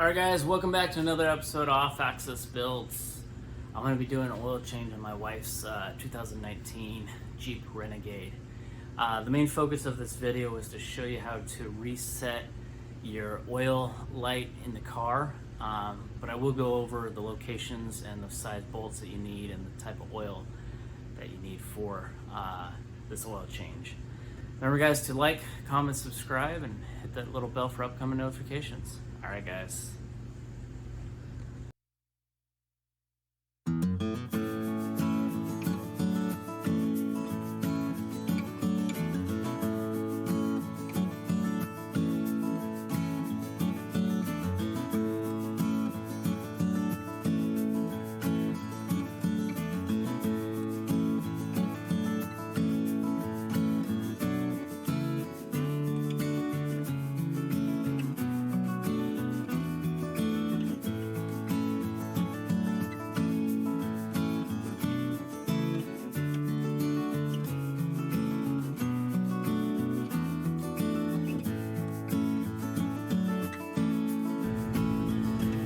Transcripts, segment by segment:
Alright guys, welcome back to another episode of Off Axis Builds. I'm going to be doing an oil change on my wife's 2019 Jeep Renegade. The main focus of this video is to show you how to reset your oil light in the car, but I will go over the locations and the size bolts that you need and the type of oil that you need for this oil change. Remember guys to like, comment, subscribe, and hit that little bell for upcoming notifications. Alright guys.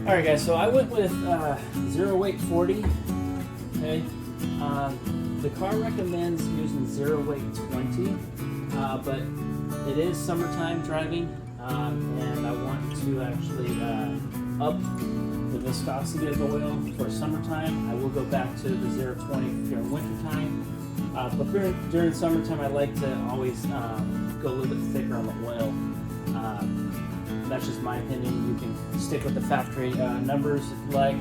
Alright guys, so I went with zero weight 40, okay. The car recommends using zero weight 20, but it is summertime driving, and I want to actually up the viscosity of the oil for summertime. I will go back to the 0.20 during winter time, but during summertime I like to always go a little bit thicker on the oil. That's just my opinion. You can stick with the factory numbers if you like.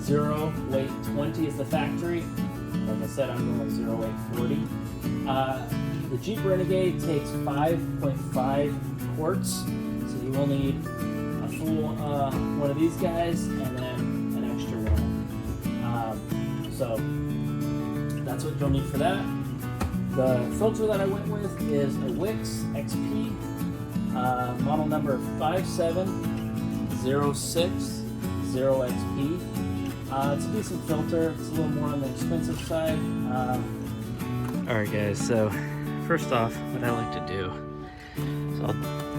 Zero weight 20 is the factory. Like I said, I'm going with zero weight 40. The Jeep Renegade takes 5.5 quarts, so you will need a full one of these guys and then an extra one. So that's what you'll need for that. The filter that I went with is a Wix XP. Model number 57060XP. It's a decent filter. It's a little more on the expensive side. Alright guys, so first off, what I like to do is I'll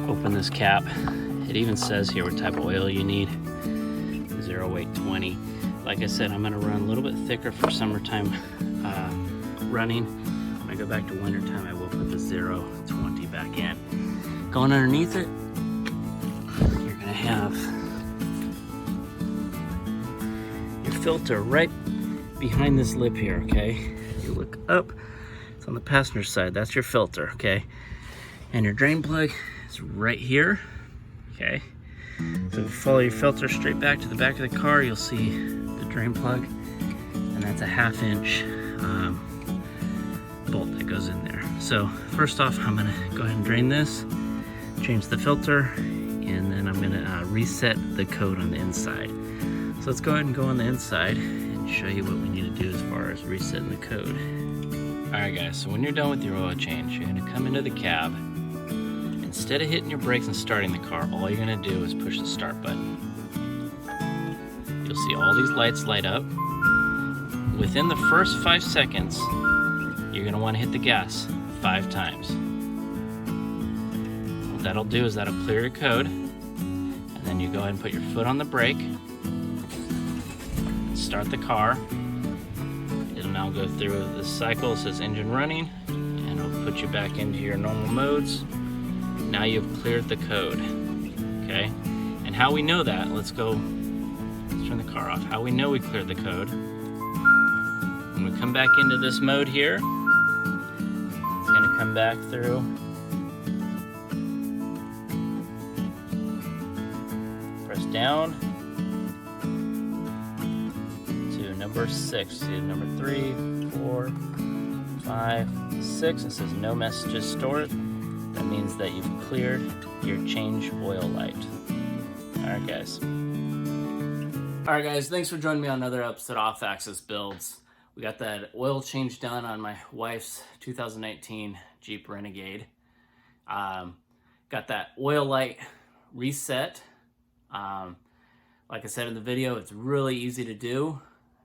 open this cap. It even says here what type of oil you need. Zero weight 20. Like I said, I'm going to run a little bit thicker for summertime running. When I go back to wintertime, I will put the 0.20 back in. Going underneath it, you're gonna have your filter right behind this lip here, okay? You look up, it's on the passenger side, that's your filter, okay? And your drain plug is right here, okay? So if you follow your filter straight back to the back of the car, you'll see the drain plug, and that's a 1/2 inch bolt that goes in there. So first off, I'm gonna go ahead and drain this, change the filter, and then I'm going to reset the code on the inside. So let's go ahead and go on the inside and show you what we need to do as far as resetting the code. Alright guys, so when you're done with your oil change, you're going to come into the cab. Instead of hitting your brakes and starting the car, all you're going to do is push the start button. You'll see all these lights light up. Within the first 5 seconds, you're going to want to hit the gas 5 times. What that'll do is that'll clear your code, and then you go ahead and put your foot on the brake, start the car. It'll now go through the cycle. It says engine running, and it'll put you back into your normal modes. Now you've cleared the code, okay? And how we know that, let's turn the car off. How we know we cleared the code, when we come back into this mode here, it's gonna come back through. Press down to number 6. See number 3, 4, 5, 6. It says no messages stored. That means that you've cleared your change oil light. Alright guys. Alright guys, thanks for joining me on another episode of Off Axis Builds. We got that oil change done on my wife's 2019 Jeep Renegade. Got that oil light reset. Like I said in the video, it's really easy to do.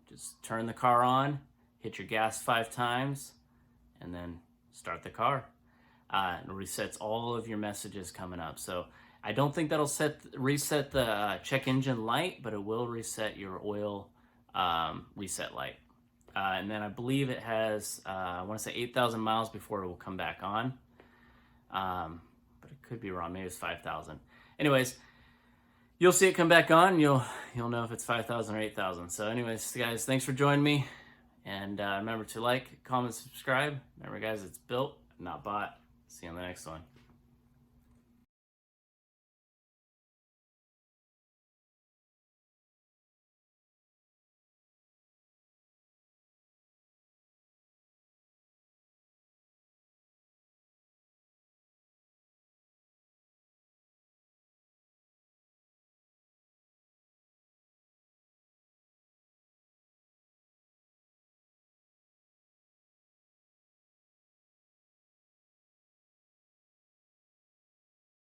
Just turn the car on, hit your gas 5 times, and then start the car. It resets all of your messages coming up. So I don't think that'll reset the check engine light, but it will reset your oil reset light. And then I believe it has, I want to say 8,000 miles before it will come back on. But it could be wrong. Maybe it's 5,000. Anyways, you'll see it come back on. You'll know if it's 5,000 or 8,000. So anyways, guys, thanks for joining me. And remember to like, comment, subscribe. Remember, guys, it's built, not bought. See you on the next one.